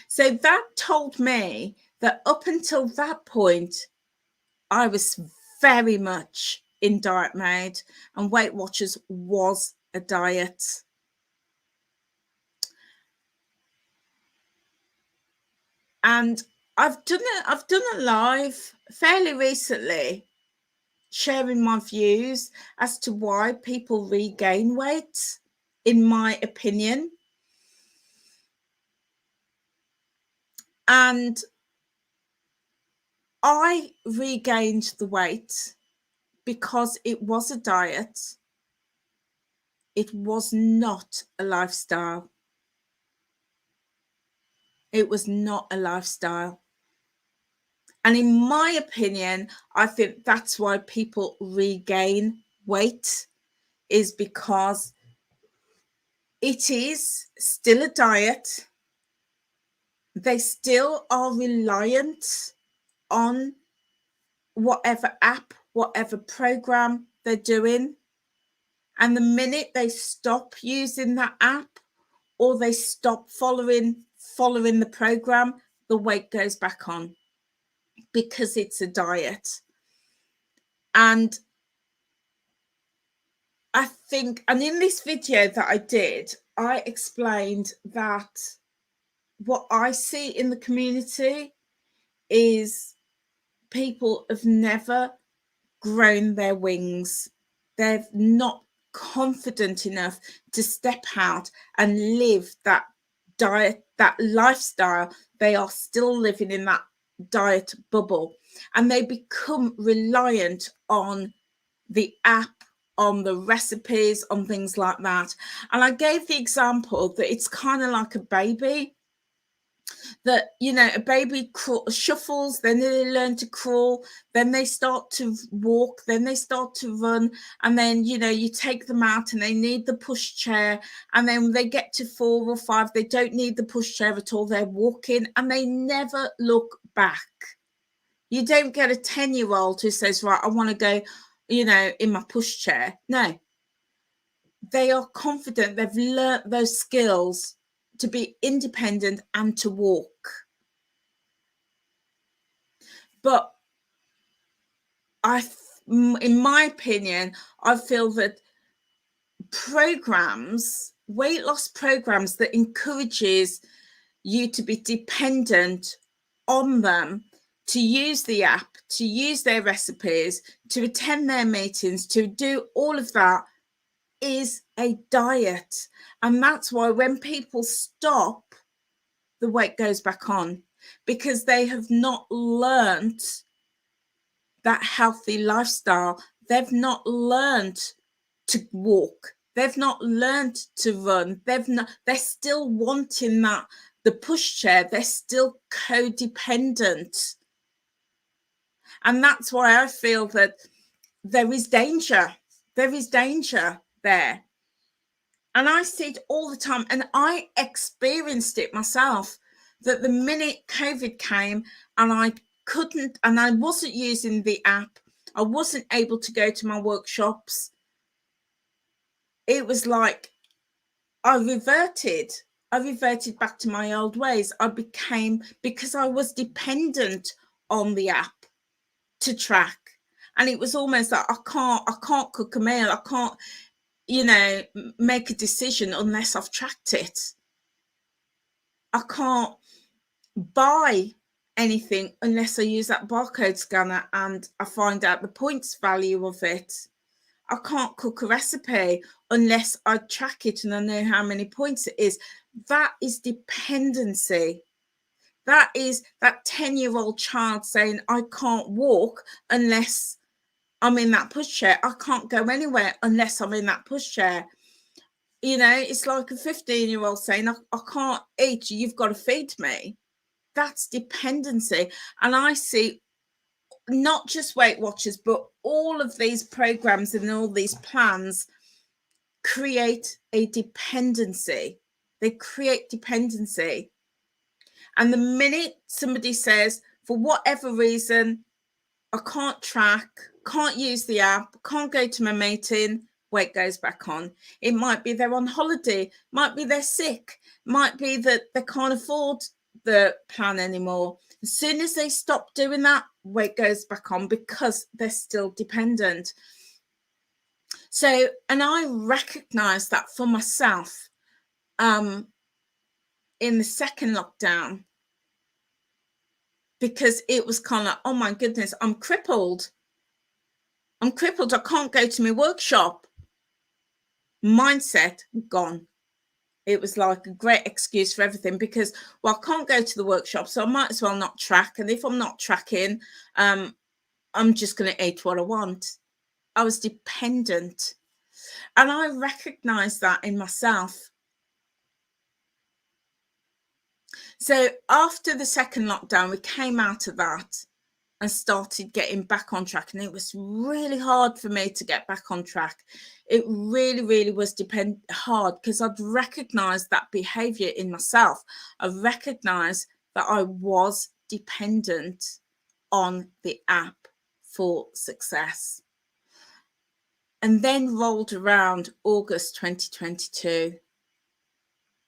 So that told me that up until that point, I was very much in diet mode, and Weight Watchers was a diet. And I've done a live fairly recently, sharing my views as to why people regain weight, in my opinion. And I regained the weight because it was a diet. It was not a lifestyle. It was not a lifestyle. And in my opinion, I think that's why people regain weight, is because it is still a diet. They still are reliant on whatever app, whatever program they're doing. And the minute they stop using that app, or they stop following the program, the weight goes back on, because it's a diet. And I think, and in this video that I did, I explained that what I see in the community is people have never grown their wings. They're not confident enough to step out and live that diet, that lifestyle. They are still living in that diet bubble, and they become reliant on the app, on the recipes, on things like that. And I gave the example that it's kind of like a baby, that, you know, a baby shuffles, then they learn to crawl, then they start to walk, then they start to run, and then, you know, you take them out and they need the push chair, and then when they get to 4 or 5, they don't need the push chair at all. They're walking and they never look back. You don't get a 10-year-old who says, right, I want to go, you know, in my push chair. No, they are confident. They've learnt those skills to be independent and to walk. But in my opinion, I feel that programs, weight loss programs that encourages you to be dependent on them, to use the app, to use their recipes, to attend their meetings, to do all of that, is a diet. And that's why when people stop, the weight goes back on, because they have not learnt that healthy lifestyle, they've not learned to walk. They've not learned to run. They're still wanting the pushchair. They're still codependent. And that's why I feel that there is danger. There is danger there. And I see it all the time. And I experienced it myself, that the minute COVID came and I wasn't using the app, I wasn't able to go to my workshops, it was like I reverted back to my old ways. Because I was dependent on the app to track. And it was almost like I can't cook a meal. I can't, make a decision unless I've tracked it. I can't buy anything unless I use that barcode scanner and I find out the points value of it. I can't cook a recipe unless I track it and I know how many points it is. That is dependency. That is that 10-year-old child saying, I can't walk unless I'm in that pushchair. I can't go anywhere unless I'm in that pushchair. It's like a 15-year-old saying, I can't eat, you've got to feed me. That's dependency. And I see not just Weight Watchers, but all of these programs and all these plans create a dependency. They create dependency. And the minute somebody says, for whatever reason, I can't track, can't use the app, can't go to my meeting, weight goes back on. It might be they're on holiday, might be they're sick, might be that they can't afford the plan anymore. As soon as they stop doing that, weight goes back on because they're still dependent. So, and I recognize that for myself in the second lockdown, because it was kind of like, oh my goodness, I'm crippled. I can't go to my workshop. Mindset gone. It was like a great excuse for everything because, well, I can't go to the workshop, so I might as well not track. And if I'm not tracking, I'm just going to eat what I want. I was dependent. And I recognized that in myself. So after the second lockdown, we came out of that and started getting back on track. And it was really hard for me to get back on track. It really, really was hard because I'd recognized that behavior in myself. I recognized that I was dependent on the app for success. And then rolled around August 2022.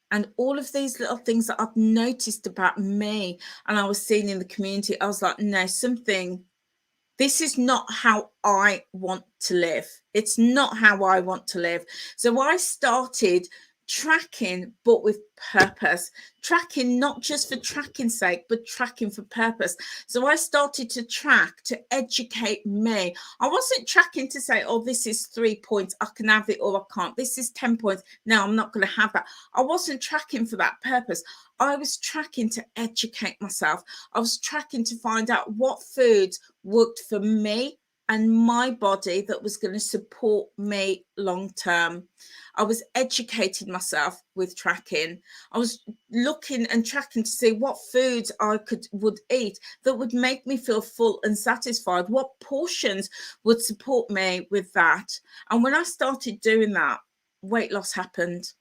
And all of these little things that I've noticed about me and I was seeing in the community, I was like, no, this is not how I want to live. It's not how I want to live. So I started tracking, but with purpose. Tracking not just for tracking's sake, but tracking for purpose. So I started to track to educate me. I wasn't tracking to say, oh, this is 3 points, I can have it or I can't. This is 10 points. No, I'm not going to have that. I wasn't tracking for that purpose. I was tracking to educate myself. I was tracking to find out what foods worked for me and my body that was going to support me long term. I was educating myself with tracking. I was looking and tracking to see what foods I would eat that would make me feel full and satisfied. What portions would support me with that? And when I started doing that, weight loss happened.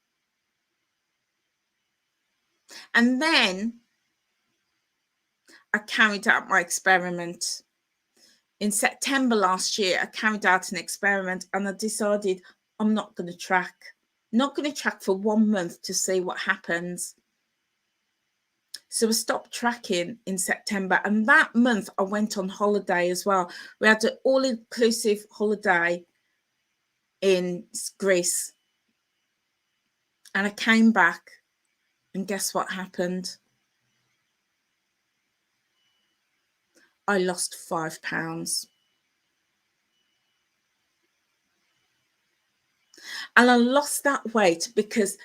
And then I carried out my experiment. In September last year, I carried out an experiment and I decided I'm not going to track. Not going to track for 1 month to see what happens. So I stopped tracking in September. And that month I went on holiday as well. We had an all-inclusive holiday in Greece. And I came back and guess what happened? I lost 5 pounds. And I lost that weight because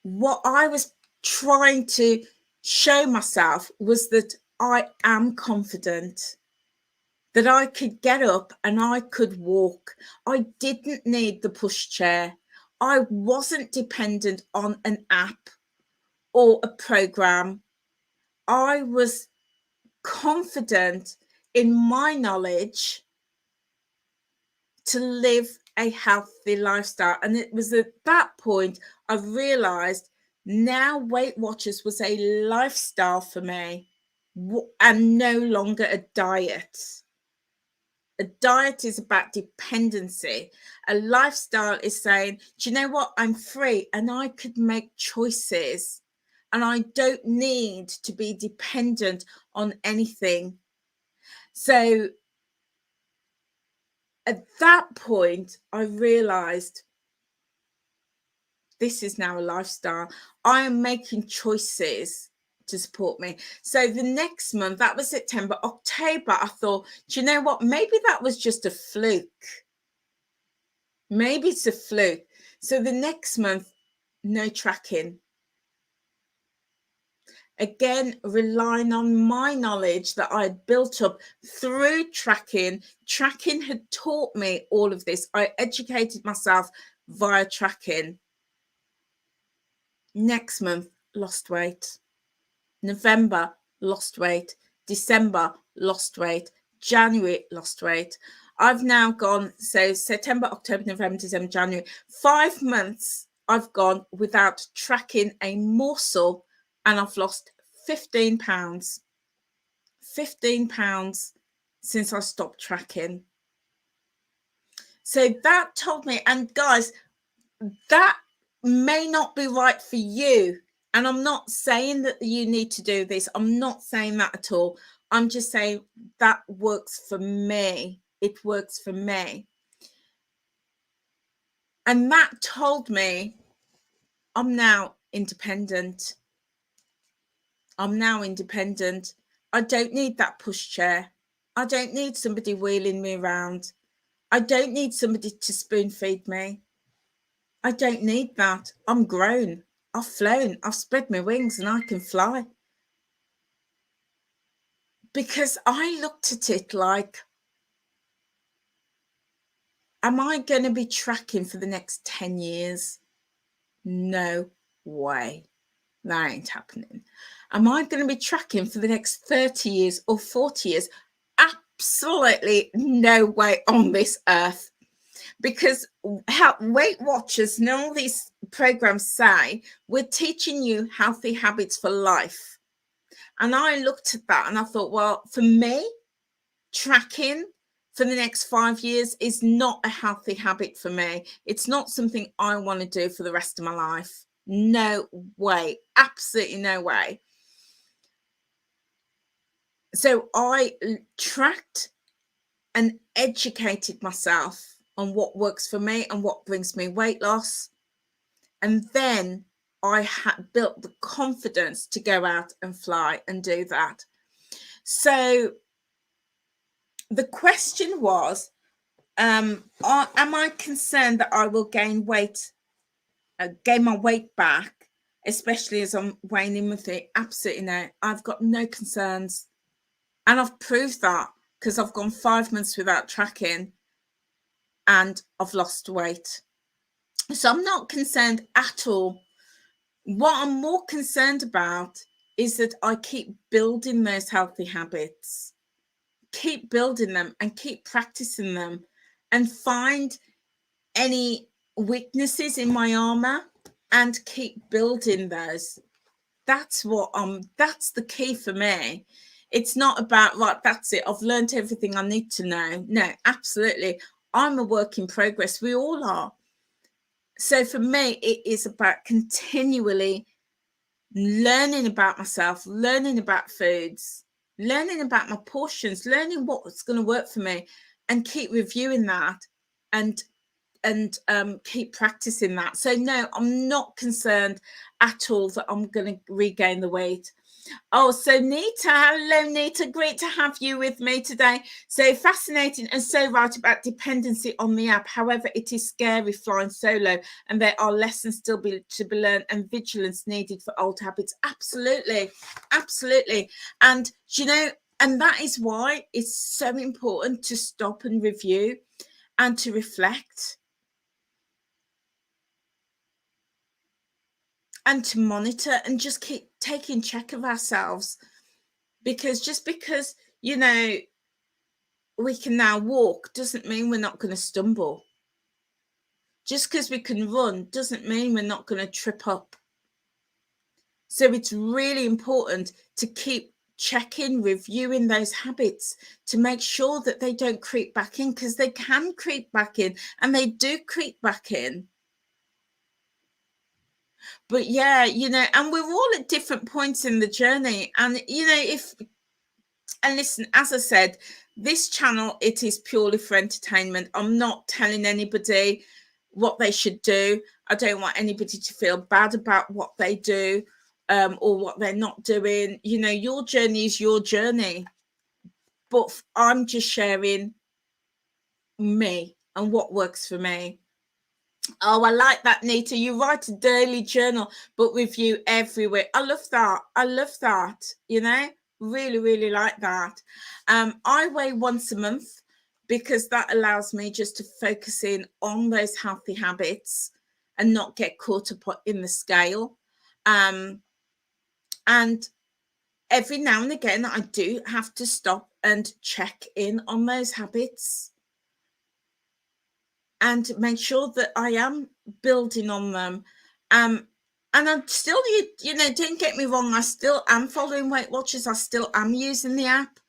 what I was trying to show myself was that I am confident, that I could get up and I could walk. I didn't need the pushchair. I wasn't dependent on an app or a program. I was confident in my knowledge to live a healthy lifestyle. And it was at that point I realized now Weight Watchers was a lifestyle for me and no longer a diet. A diet is about dependency. A lifestyle is saying, do you know what? I'm free and I could make choices and I don't need to be dependent on anything. So at that point, I realized this is now a lifestyle. I am making choices to support me. So the next month, that was September, October, I thought, do you know what? Maybe that was just a fluke. Maybe it's a fluke. So the next month, no tracking. Again, relying on my knowledge that I had built up through tracking. Tracking had taught me all of this. I educated myself via tracking. Next month, lost weight. November, lost weight. December, lost weight. January, lost weight. I've now gone, so September, October, November, December, January, 5 months I've gone without tracking a morsel and I've lost 15 pounds. 15 pounds since I stopped tracking. So that told me, and guys, that may not be right for you. And I'm not saying that you need to do this. I'm not saying that at all. I'm just saying that works for me. It works for me. And that told me I'm now independent. I'm now independent. I don't need that pushchair. I don't need somebody wheeling me around. I don't need somebody to spoon feed me. I don't need that. I'm grown. I've flown. I've spread my wings and I can fly. Because I looked at it like, am I going to be tracking for the next 10 years? No way. That ain't happening. Am I going to be tracking for the next 30 years or 40 years? Absolutely no way on this earth. Because how Weight Watchers and all these programs say, we're teaching you healthy habits for life. And I looked at that and I thought, well, for me, tracking for the next 5 years is not a healthy habit for me. It's not something I want to do for the rest of my life. No way. Absolutely no way. So I tracked and educated myself on what works for me and what brings me weight loss. And then I had built the confidence to go out and fly and do that. So the question was, am I concerned that I will gain weight, gain my weight back, especially as I'm waning with it? Absolutely no. I've got no concerns. And I've proved that because I've gone 5 months without tracking and I've lost weight. So I'm not concerned at all. What I'm more concerned about is that I keep building those healthy habits, keep building them and keep practicing them and find any weaknesses in my armor and keep building those. That's the key for me. It's not about, right, that's it, I've learned everything I need to know. No, absolutely. I'm a work in progress. We all are. So for me, it is about continually learning about myself, learning about foods, learning about my portions, learning what's going to work for me, and keep reviewing that and keep practicing that. So no, I'm not concerned at all that I'm going to regain the weight. Oh, so Nita, hello Nita, great to have you with me today. So fascinating and so right about dependency on the app. However, it is scary flying solo and there are lessons still to be learned and vigilance needed for old habits. Absolutely, absolutely. And you know, And that is why it's so important to stop and review and to reflect and to monitor and just keep taking check of ourselves. Because just because, you know, we can now walk doesn't mean we're not going to stumble. Just because we can run doesn't mean we're not going to trip up. So it's really important to keep checking, reviewing those habits to make sure that they don't creep back in, because they can creep back in, and they do creep back in. But yeah, you know, and we're all at different points in the journey. And, you know, and listen, as I said, this channel, it is purely for entertainment. I'm not telling anybody what they should do. I don't want anybody to feel bad about what they do, or what they're not doing. You know, your journey is your journey. But I'm just sharing me and what works for me. Oh, I like that, Nita. You write a daily journal, but review everywhere. I love that. I love that. You know, really, really like that. I weigh once a month because that allows me just to focus in on those healthy habits and not get caught up in the scale. And every now and again, I do have to stop and check in on those habits and make sure that I am building on them. And I'm still, you know, don't get me wrong, I still am following Weight Watchers. I still am using the app.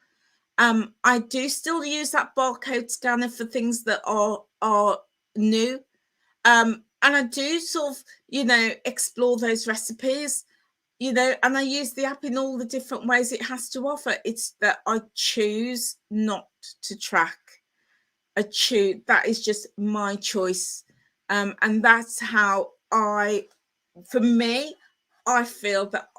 I do still use that barcode scanner for things that are new. And I do sort of, you know, explore those recipes, you know, and I use the app in all the different ways it has to offer. It's that I choose not to track. That is just my choice. And that's how for me, I feel that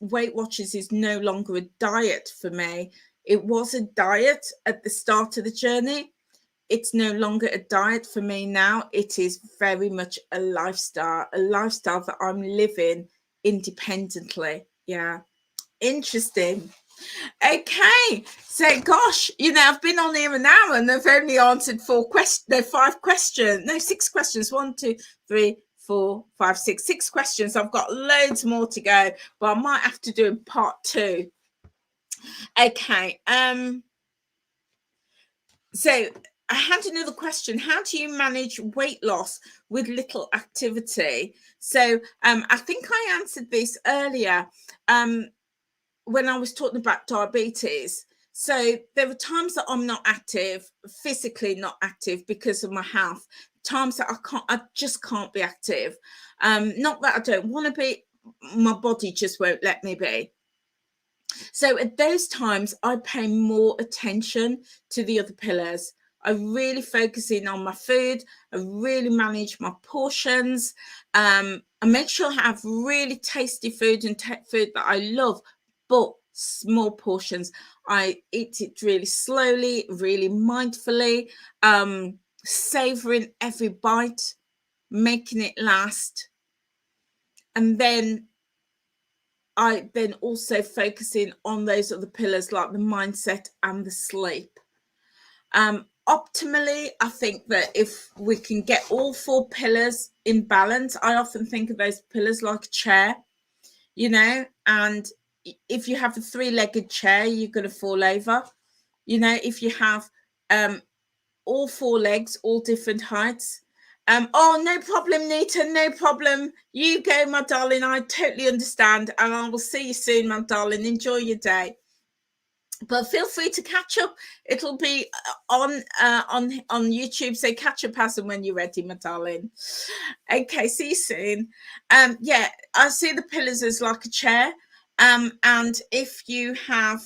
Weight Watchers is no longer a diet for me. It was a diet at the start of the journey. It's no longer a diet for me now. It is very much a lifestyle that I'm living independently. Yeah. Interesting. Okay, so gosh, you know, I've been on here an hour and I've only answered 5 questions. No, 6 questions. 1, 2, 3, 4, 5, 6. 6 questions. I've got loads more to go, but I might have to do a part 2. Okay. So I had another question. How do you manage weight loss with little activity? So I think I answered this earlier. When I was talking about diabetes. So there are times that I'm not active, physically not active because of my health. Times that I just can't be active. Not that I don't want to be, my body just won't let me be. So at those times, I pay more attention to the other pillars. I really focus in on my food. I really manage my portions. I make sure I have really tasty food and food that I love, but small portions. I eat it really slowly, really mindfully, savoring every bite, making it last. And then I then also focusing on those other pillars like the mindset and the sleep. Optimally, I think that if we can get all 4 pillars in balance, I often think of those pillars like a chair, you know, and if you have a 3-legged chair, you're going to fall over. You know, if you have all 4 legs, all different heights. Oh, no problem, Nita, no problem. You go, my darling. I totally understand. And I will see you soon, my darling. Enjoy your day. But feel free to catch up. It'll be on YouTube. So catch up as and when you're ready, my darling. Okay, see you soon. Yeah, I see the pillars as like a chair. And if you have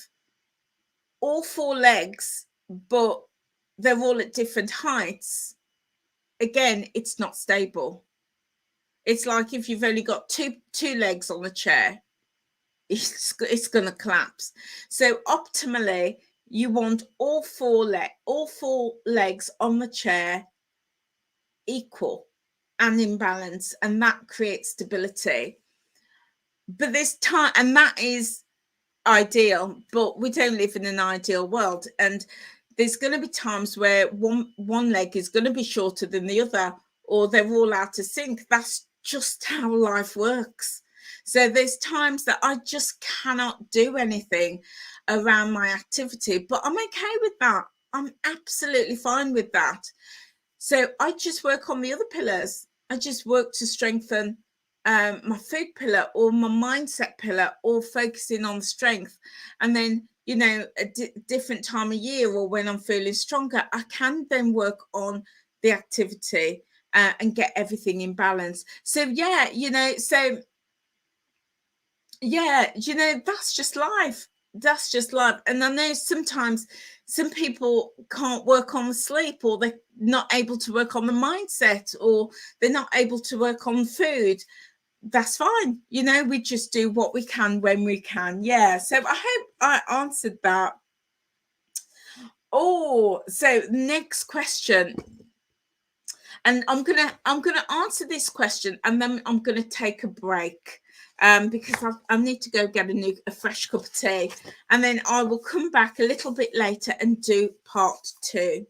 all 4 legs, but they're all at different heights, again, it's not stable. It's like if you've only got two legs on a chair, it's going to collapse. So optimally, you want all four legs on the chair equal and in balance, and that creates stability. But this time, and that is ideal, but we don't live in an ideal world, and there's going to be times where one leg is going to be shorter than the other, or they're all out of sync. That's just how life works. So there's times that I just cannot do anything around my activity, but I'm okay with that. I'm absolutely fine with that. So I just work on the other pillars. I just work to strengthen my food pillar or my mindset pillar, or focusing on strength. And then, you know, different time of year, or when I'm feeling stronger, I can then work on the activity and get everything in balance. So yeah, you know, that's just life. That's just life. And I know sometimes some people can't work on the sleep, or they're not able to work on the mindset, or they're not able to work on food. That's fine. You know, we just do what we can when we can. Yeah. So I hope I answered that. Oh, so next question. And I'm gonna answer this question, and then I'm gonna take a break. Because I need to go get a fresh cup of tea, and then I will come back a little bit later and do part 2.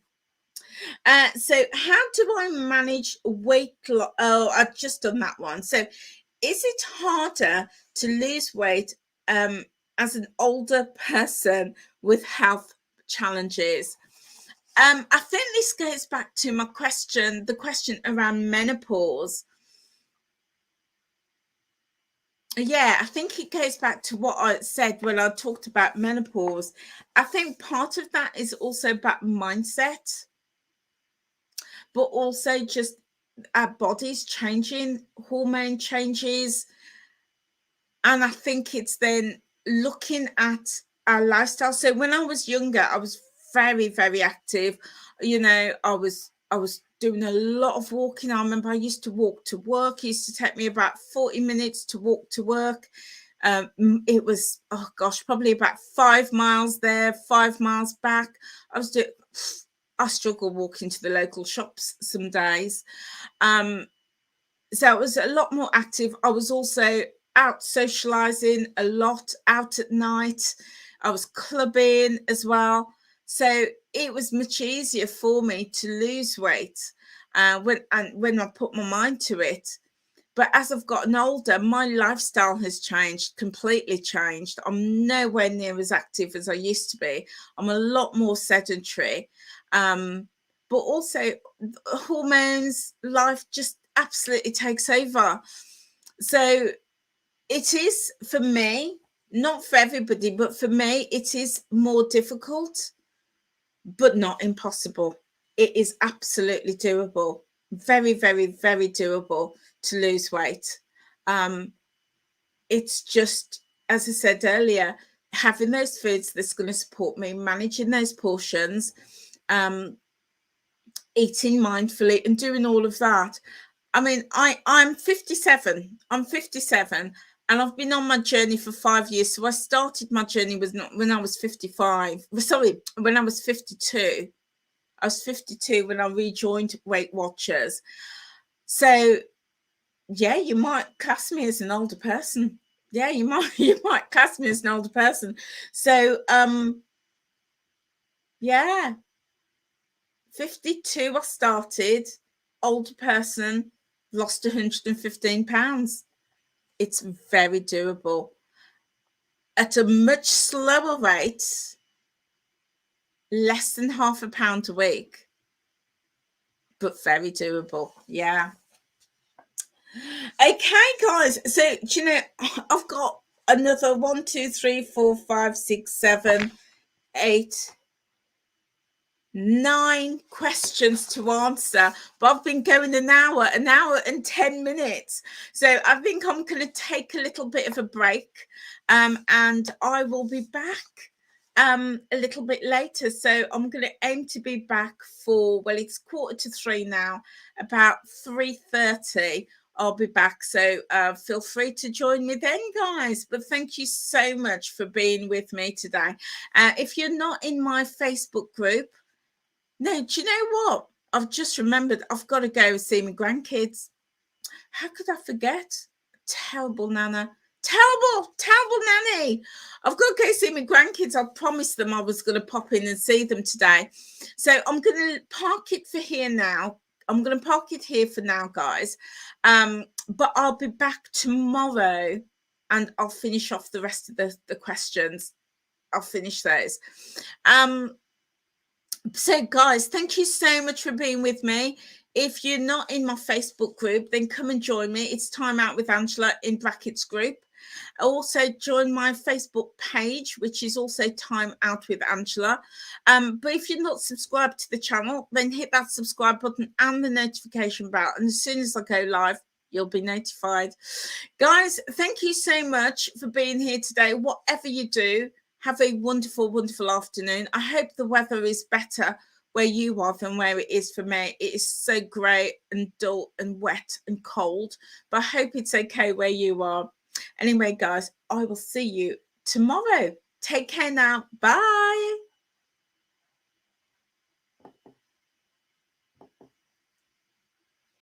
So how do I manage weight loss? Oh, I've just done that one. So is it harder to lose weight as an older person with health challenges? I think this goes back to my question, the question around menopause. Yeah, I think it goes back to what I said when I talked about menopause. I think part of that is also about mindset, but also just our bodies changing, hormone changes. And I think it's then looking at our lifestyle. So when I was younger, I was very, very active. You know, I was doing a lot of walking. I remember I used to walk to work. It used to take me about 40 minutes to walk to work. It was, oh gosh, probably about 5 miles there, 5 miles back. I struggle walking to the local shops some days. So I was a lot more active. I was also out socializing a lot, out at night. I was clubbing as well. So it was much easier for me to lose weight when I put my mind to it. But as I've gotten older, my lifestyle has changed, completely changed. I'm nowhere near as active as I used to be. I'm a lot more sedentary. But also hormones, life just absolutely takes over. So it is for me, not for everybody, but for me, it is more difficult, but not impossible. It is absolutely doable. Very, very, very doable to lose weight. It's just, as I said earlier, having those foods that's going to support me, managing those portions, eating mindfully, and doing all of that. I mean, I'm 57. I'm 57, and I've been on my journey for 5 years. So I started my journey when I was 55. Sorry, when I was 52. I was 52 when I rejoined Weight Watchers. So yeah, you might class me as an older person. Yeah, you might class me as an older person. So yeah, 52 I started, older person, lost 115 pounds. It's very doable at a much slower rate, less than half a pound a week, but very doable. Yeah. Okay, guys. So, do you know, I've got another 1, 2, 3, 4, 5, 6, 7, 8, 9 questions to answer, but I've been going an hour and 10 minutes. So I think I'm going to take a little bit of a break, and I will be back a little bit later. So I'm going to aim to be back for, well, it's 2:45 now, about 3:30. I'll be back. So feel free to join me then, guys. But thank you so much for being with me today. If you're not in my Facebook group, no, do you know what? I've just remembered I've got to go see my grandkids. How could I forget? Terrible, Nana. Terrible, terrible nanny. I've got to go see my grandkids. I promised them I was going to pop in and see them today. So I'm going to park it for here now. I'm going to park it here for now, guys. But I'll be back tomorrow and I'll finish off the rest of the questions. I'll finish those. So guys, thank you so much for being with me. If you're not in my Facebook group, then come and join me. It's Time Out with Angela in brackets group. Also join my Facebook page, which is also Time Out with Angela. But if you're not subscribed to the channel, then hit that subscribe button and the notification bell. And as soon as I go live, you'll be notified. Guys, thank you so much for being here today. Whatever you do, have a wonderful, wonderful afternoon. I hope the weather is better where you are than where it is for me. It is so grey and dull and wet and cold, but I hope it's okay where you are. Anyway, guys, I will see you tomorrow. Take care now. Bye.